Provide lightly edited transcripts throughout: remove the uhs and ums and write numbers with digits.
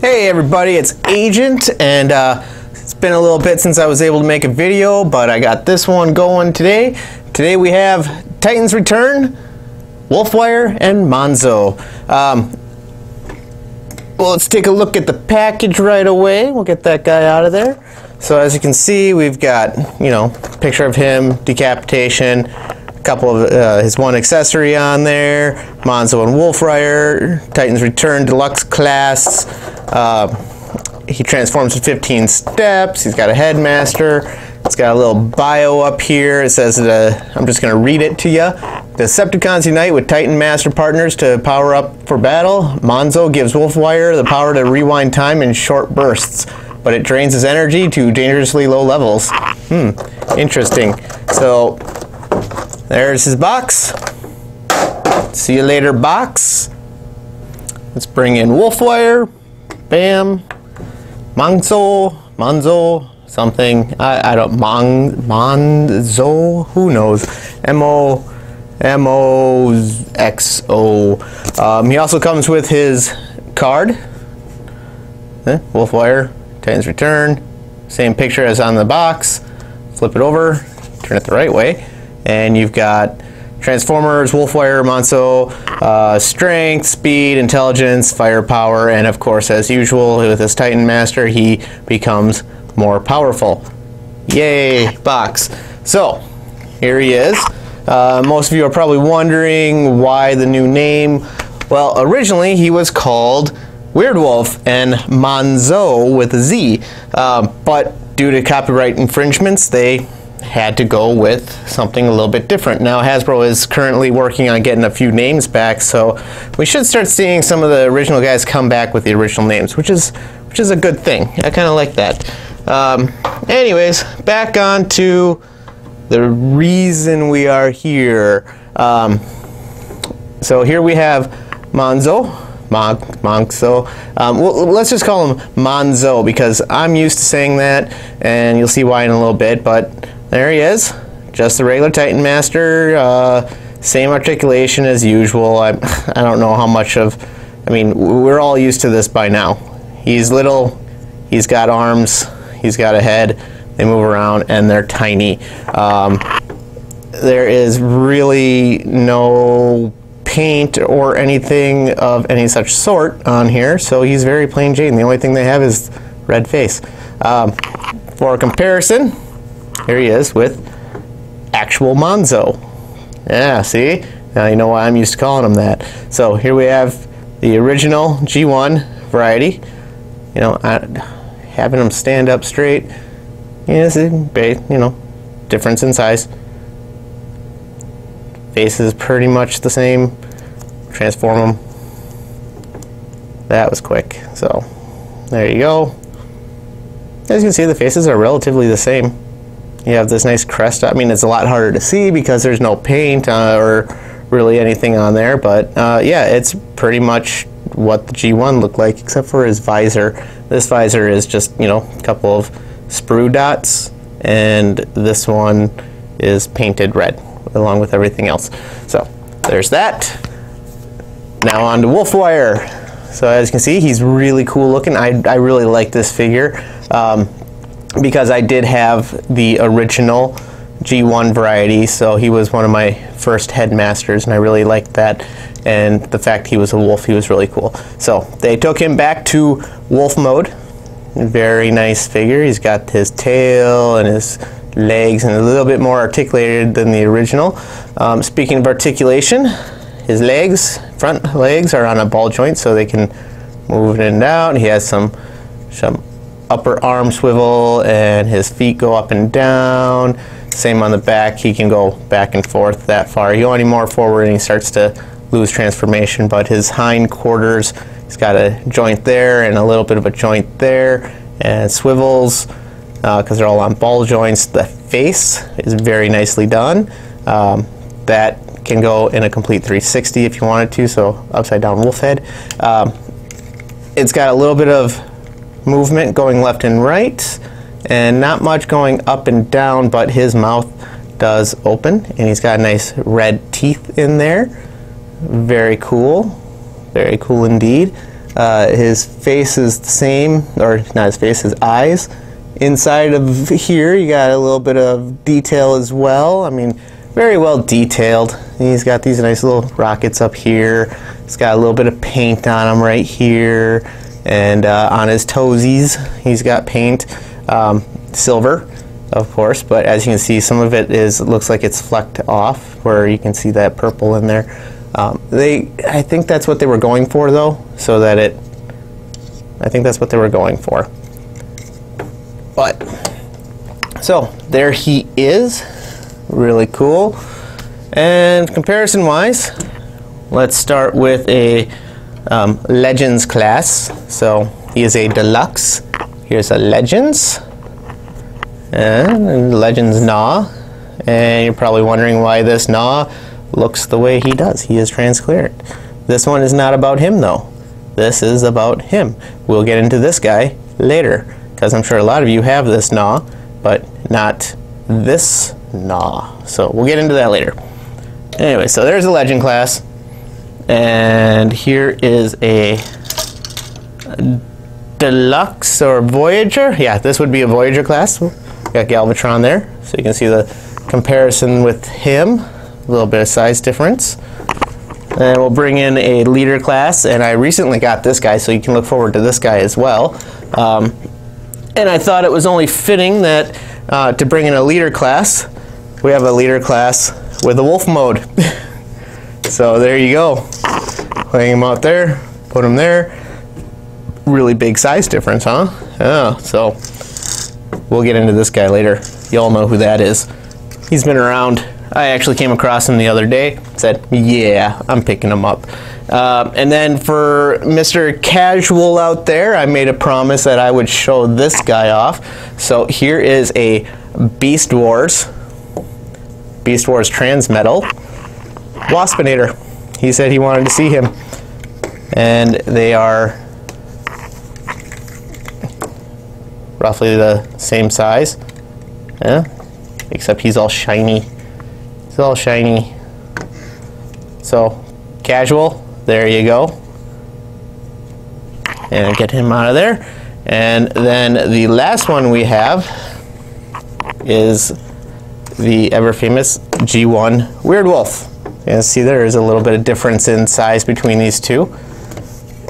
Hey everybody, it's Agent, and it's been a little bit since I was able to make a video, but I got this one going today. Today we have Titans Return, WolfWire, and Monzo. Well, let's take a look at the package right away. We'll get that guy out of there. So as you can see, we've got, picture of him, decapitation, a couple of his one accessory on there, Monzo and WolfWire, Titans Return Deluxe Class. He transforms in 15 steps. He's got a headmaster. It's got a little bio up here. It says, I'm just going to read it to you. Decepticons unite with Titan Master partners to power up for battle. Monzo gives WolfWire the power to rewind time in short bursts, but it drains his energy to dangerously low levels. Interesting. So, there's his box. See you later, box. Let's bring in WolfWire. Bam. Monzo, something. I don't, Monzo, who knows? M-O-X-O. He also comes with his card. WolfWire, Titans Return. Same picture as on the box. Flip it over, turn it the right way, and you've got Transformers, WolfWire, Monzo, strength, speed, intelligence, firepower, and of course, as usual, with his Titan Master, he becomes more powerful. Yay, box. So, here he is. Most of you are probably wondering why the new name. Well, originally he was called Weird Wolf and Monzo with a Z, but due to copyright infringements, they had to go with something a little bit different. Now Hasbro is currently working on getting a few names back, so we should start seeing some of the original guys come back with the original names, which is a good thing. I kind of like that. Anyways, back on to the reason we are here. So here we have Monzo. Well, let's just call him Monzo because I'm used to saying that, and you'll see why in a little bit, but there he is, just the regular Titan Master, same articulation as usual. I don't know how much of, we're all used to this by now. He's little, he's got arms, he's got a head, they move around, and they're tiny. There is really no paint or anything of any such sort on here, so he's very plain Jane. The only thing they have is red face. For comparison, here he is with actual Monzo. Yeah, see? Now you know why I'm used to calling him that. So here we have the original G1 variety. Having him stand up straight. Difference in size. Face is pretty much the same. Transform them. That was quick. So there you go. As you can see, the faces are relatively the same. You have this nice crest. It's a lot harder to see because there's no paint or really anything on there, but yeah, it's pretty much what the G1 looked like, except for his visor. This visor is just, a couple of sprue dots, and this one is painted red, along with everything else. So, there's that. Now on to WolfWire. So as you can see, he's really cool looking. I really like this figure. Because I did have the original G1 variety, so he was one of my first headmasters, and I really liked that. And the fact he was a wolf, he was really cool. So they took him back to wolf mode. Very nice figure. He's got his tail and his legs, and a little bit more articulated than the original. Speaking of articulation, his legs, front legs, are on a ball joint, so they can move in and out. He has some upper arm swivel, and his feet go up and down. Same on the back. He can go back and forth that far. You go any more forward and he starts to lose transformation, but his hind quarters, he's got a joint there and a little bit of a joint there, and swivels because they're all on ball joints. The face is very nicely done. That can go in a complete 360 if you wanted to, so upside down wolf head. It's got a little bit of movement going left and right, and not much going up and down, but his mouth does open, and he's got nice red teeth in there. Very cool indeed. His face is the same, or not his face, his eyes. Inside of here, you got a little bit of detail as well. I mean, very well detailed. He's got these nice little rockets up here. He's got a little bit of paint on him right here. And on his toesies, he's got paint. Silver, of course, but as you can see, some of it looks like it's flecked off, where you can see that purple in there. I think that's what they were going for, though, so that I think that's what they were going for. But, so, there he is. Really cool. And comparison-wise, let's start with a Legends class. So, he is a Deluxe. Here's a Legends. And Legends Gnaw. And you're probably wondering why this Gnaw looks the way he does. He is transparent. This one is not about him, though. This is about him. We'll get into this guy later, because I'm sure a lot of you have this Gnaw, but not this Gnaw. So we'll get into that later. Anyway, so there's a Legend class. And here is a Deluxe or Voyager. Yeah, this would be a Voyager class. Got Galvatron there, so you can see the comparison with him. A little bit of size difference. And we'll bring in a leader class, and I recently got this guy, so you can look forward to this guy as well. And I thought it was only fitting that to bring in a leader class, we have a leader class with a wolf mode. So there you go. Hang him out there, put him there. Really big size difference, huh? Yeah, so we'll get into this guy later. You all know who that is. He's been around. I actually came across him the other day, said, yeah, I'm picking him up. And then for Mr. Casual out there, I made a promise that I would show this guy off. So here is a Beast Wars Transmetal Waspinator. He said he wanted to see him. And they are roughly the same size. Yeah, except he's all shiny. It's all shiny. So, Casual, there you go. And get him out of there. And then the last one we have is the ever famous G1 Weird Wolf. And see, there is a little bit of difference in size between these two.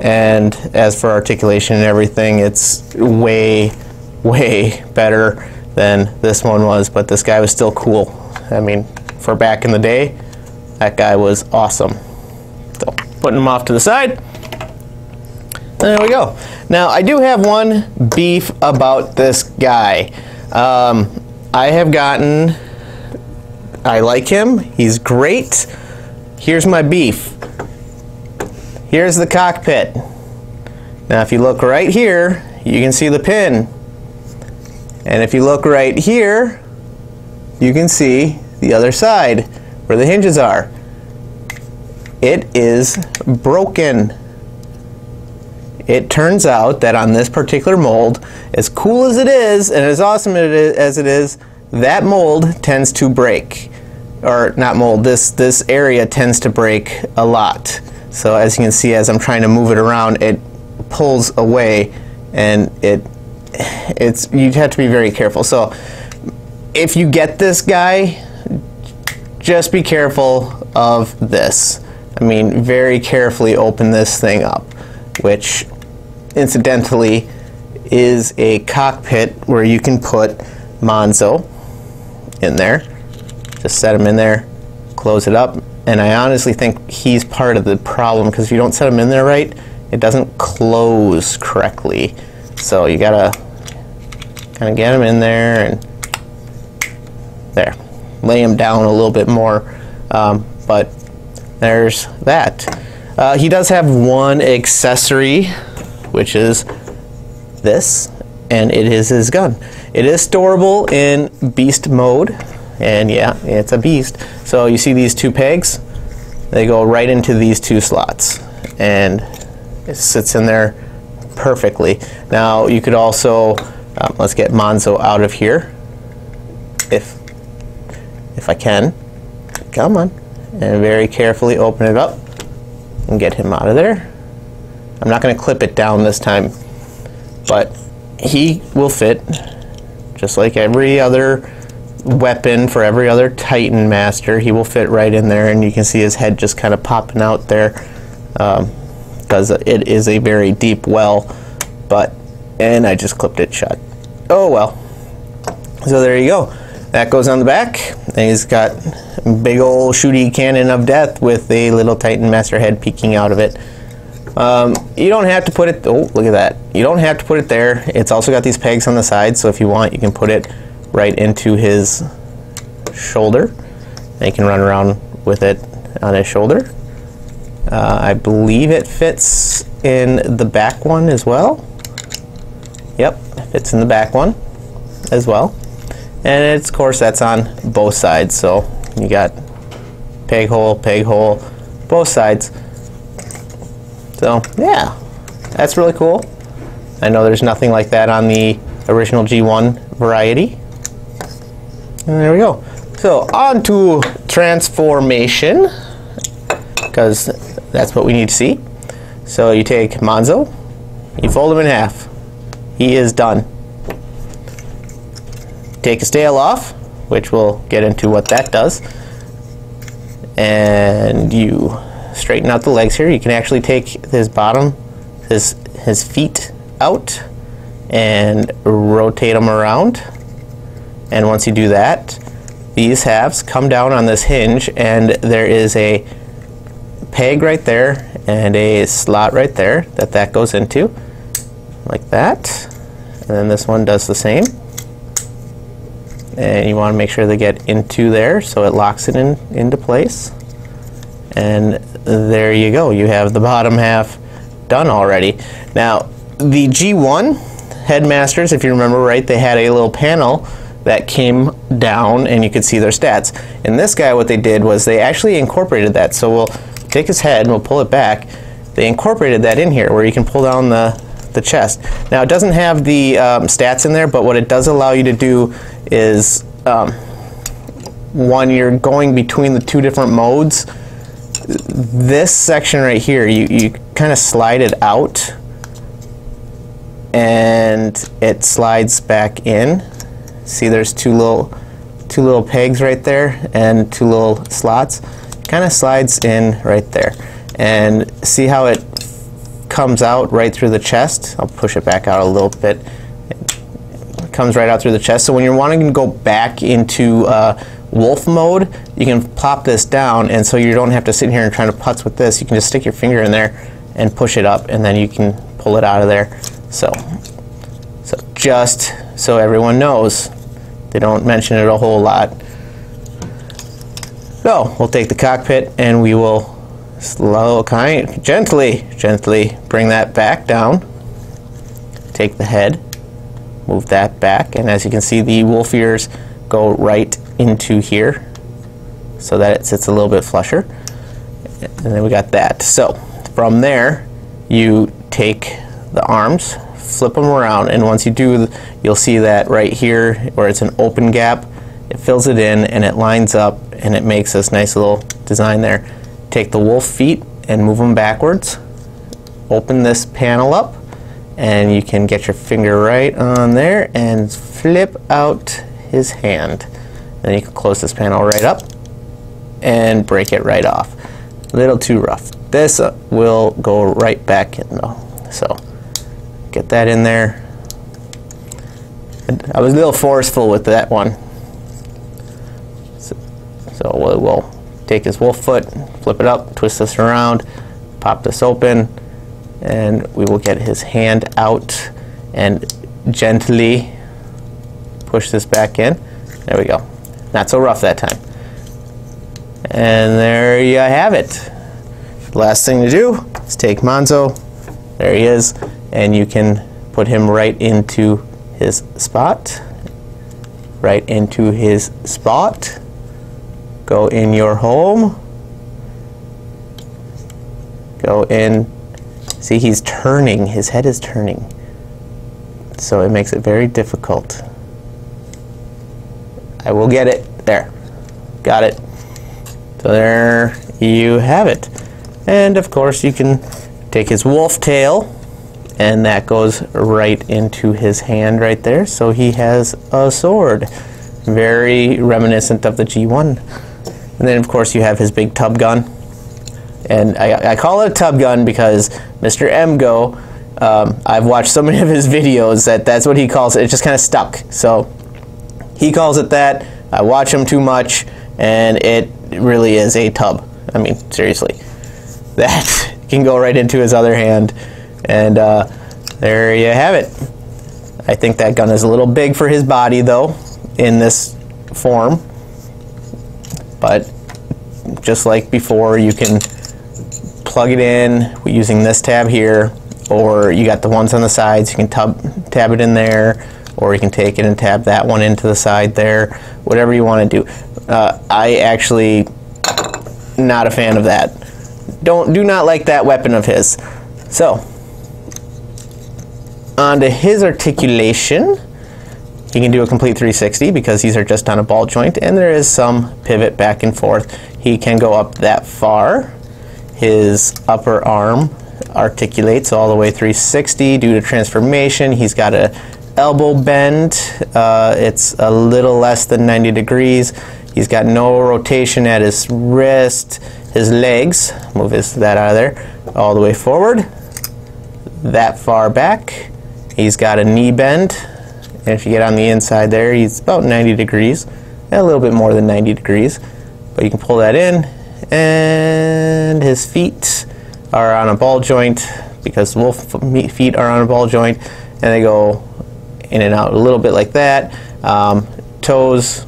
And as for articulation and everything, it's way, way better than this one was, but this guy was still cool. I mean, for back in the day, that guy was awesome. So, putting him off to the side. There we go. Now, I do have one beef about this guy. I like him. He's great. Here's my beef. Here's the cockpit. Now, if you look right here, you can see the pin. And if you look right here, you can see the other side where the hinges are. It is broken. It turns out that on this particular mold, as cool as it is and as awesome as it is, that mold tends to break. Or not mold, this area tends to break a lot. So as you can see, as I'm trying to move it around, it pulls away, and you'd have to be very careful. So if you get this guy, just be careful of this. I mean, very carefully open this thing up, which incidentally is a cockpit where you can put Monzo in there. Just set him in there, close it up, and I honestly think he's part of the problem, because if you don't set him in there right, it doesn't close correctly. So you gotta kind of get him in there and there. Lay him down a little bit more, but there's that. He does have one accessory, which is this, and it is his gun. It is storable in beast mode, and yeah, it's a beast. So you see these two pegs? They go right into these two slots, and it sits in there perfectly. Now you could also, let's get Monzo out of here, if I can. Come on. And very carefully open it up and get him out of there. I'm not going to clip it down this time, but he will fit just like every other weapon for every other Titan Master. He will fit right in there, and you can see his head just kind of popping out there because it is a very deep well, and I just clipped it shut. Oh well. So there you go. That goes on the back, and he's got a big old shooty cannon of death with a little Titan Master head peeking out of it. You don't have to put it, oh look at that, you don't have to put it there. It's also got these pegs on the side, so if you want you can put it right into his shoulder, and you can run around with it on his shoulder. I believe it fits in the back one as well. Yep, it fits in the back one as well, and it's, of course that's on both sides, so you got peg hole, both sides. So yeah, that's really cool. I know there's nothing like that on the original G1 variety. And there we go. So on to transformation, because that's what we need to see. So you take Monzo, you fold him in half. He is done. Take his tail off, which we'll get into what that does. And you straighten out the legs here. You can actually take his bottom, his feet out and rotate them around. And once you do that, these halves come down on this hinge, and there is a peg right there and a slot right there that goes into, like that. And then this one does the same. And you want to make sure they get into there so it locks it into place. And there you go. You have the bottom half done already. Now, the G1 Headmasters, if you remember right, they had a little panel that came down and you could see their stats. And this guy, what they did was they actually incorporated that. So we'll take his head and we'll pull it back. They incorporated that in here where you can pull down the chest. Now, it doesn't have the stats in there, but what it does allow you to do is when you're going between the two different modes, this section right here, you kind of slide it out and it slides back in. See, there's two little pegs right there and two little slots. Kind of slides in right there. And see how it comes out right through the chest? I'll push it back out a little bit. It comes right out through the chest. So when you're wanting to go back into wolf mode, you can plop this down, and so you don't have to sit here and try to putz with this. You can just stick your finger in there and push it up, and then you can pull it out of there. So just so everyone knows, they don't mention it a whole lot. So we'll take the cockpit and we will gently bring that back down. Take the head, move that back, and as you can see, the wolf ears go right into here so that it sits a little bit flusher. And then we got that. So from there, you take the arms, flip them around, and once you do, you'll see that right here where it's an open gap, it fills it in and it lines up and it makes this nice little design there. Take the wolf feet and move them backwards, open this panel up, and you can get your finger right on there and flip out his hand. Then you can close this panel right up and break it right off. A little too rough. This will go right back in though. So get that in there. I was a little forceful with that one. So we'll take his wolf foot, flip it up, twist this around, pop this open, and we will get his hand out and gently push this back in. There we go. Not so rough that time. And there you have it. The last thing to do is take Monzo. There he is. And you can put him right into his spot. Right into his spot. Go in your home. Go in. See, he's turning. His head is turning. So it makes it very difficult. I will get it. There. Got it. So there you have it. And of course you can take his wolf tail, and that goes right into his hand right there. So he has a sword. Very reminiscent of the G1. And then, of course, you have his big tub gun. And I call it a tub gun because Mr. MGO, I've watched so many of his videos that's what he calls it. It just kind of stuck. So he calls it that. I watch him too much, and it really is a tub. I mean, seriously. That can go right into his other hand. And there you have it. I think that gun is a little big for his body, though, in this form. But just like before, you can plug it in using this tab here, or you got the ones on the sides, you can tab it in there, or you can take it and tab that one into the side there, whatever you want to do. I actually not a fan of that. Do not like that weapon of his. So onto his articulation. He can do a complete 360 because these are just on a ball joint, and there is some pivot back and forth. He can go up that far. His upper arm articulates all the way 360 due to transformation. He's got a elbow bend. It's a little less than 90 degrees. He's got no rotation at his wrist. His legs, move that out of there, all the way forward, that far back. He's got a knee bend. And if you get on the inside there, he's about 90 degrees, a little bit more than 90 degrees. But you can pull that in, and his feet are on a ball joint because wolf feet are on a ball joint, and they go in and out a little bit like that. Toes,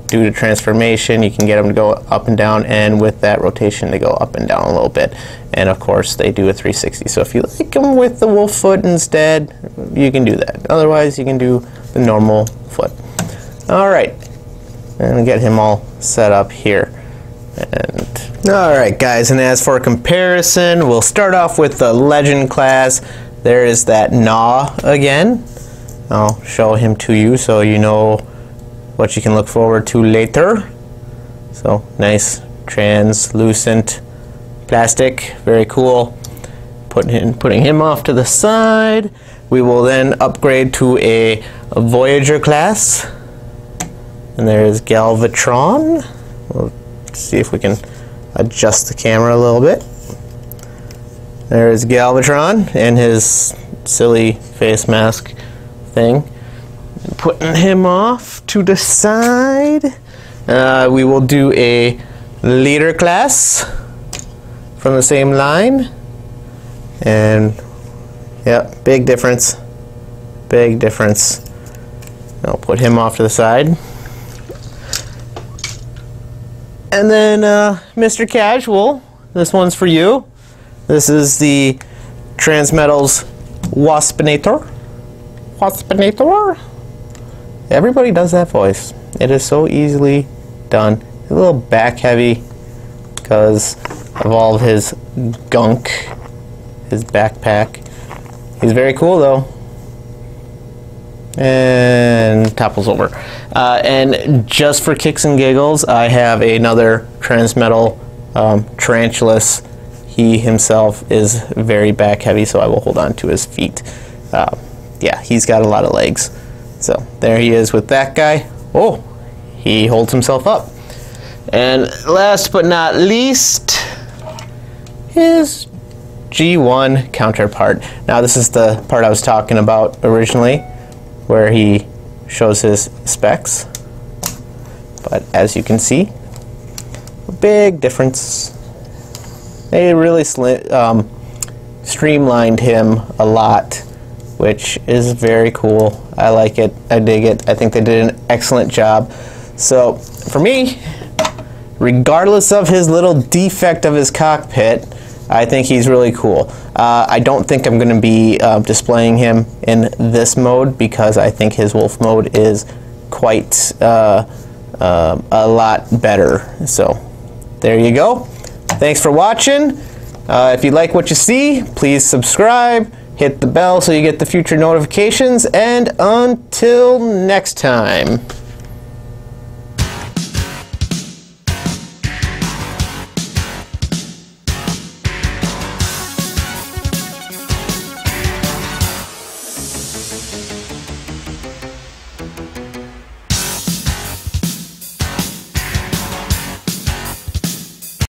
due to transformation, you can get them to go up and down, and with that rotation, they go up and down a little bit. And of course, they do a 360. So if you like them with the wolf foot instead, you can do that. Otherwise, you can do the normal foot. All right, and get him all set up here. And all right, guys, and as for comparison, we'll start off with the Legend class. There is that Gnaw again. I'll show him to you so you know what you can look forward to later. So nice translucent plastic, very cool. Putting him off to the side. We will then upgrade to a Voyager class. And there's Galvatron. We'll see if we can adjust the camera a little bit. There's Galvatron and his silly face mask thing. Putting him off to the side. We will do a leader class from the same line. And yeah, big difference. Big difference. I'll put him off to the side. And then Mr. Casual, this one's for you. This is the Transmetal's Waspinator. Waspinator? Everybody does that voice. It is so easily done. A little back heavy because of all of his gunk, his backpack. He's very cool though. And topples over. And just for kicks and giggles, I have another Transmetal Tarantulas. He himself is very back heavy, so I will hold on to his feet. Yeah, he's got a lot of legs. So there he is with that guy. Oh, he holds himself up. And last but not least, his G1 counterpart. Now this is the part I was talking about originally, where he shows his specs. But as you can see, a big difference. They really streamlined him a lot, which is very cool. I like it. I dig it. I think they did an excellent job. So for me, regardless of his little defect of his cockpit, I think he's really cool. I don't think I'm going to be displaying him in this mode because I think his wolf mode is quite a lot better. So there you go. Thanks for watching. If you like what you see, please subscribe. Hit the bell so you get the future notifications, and until next time.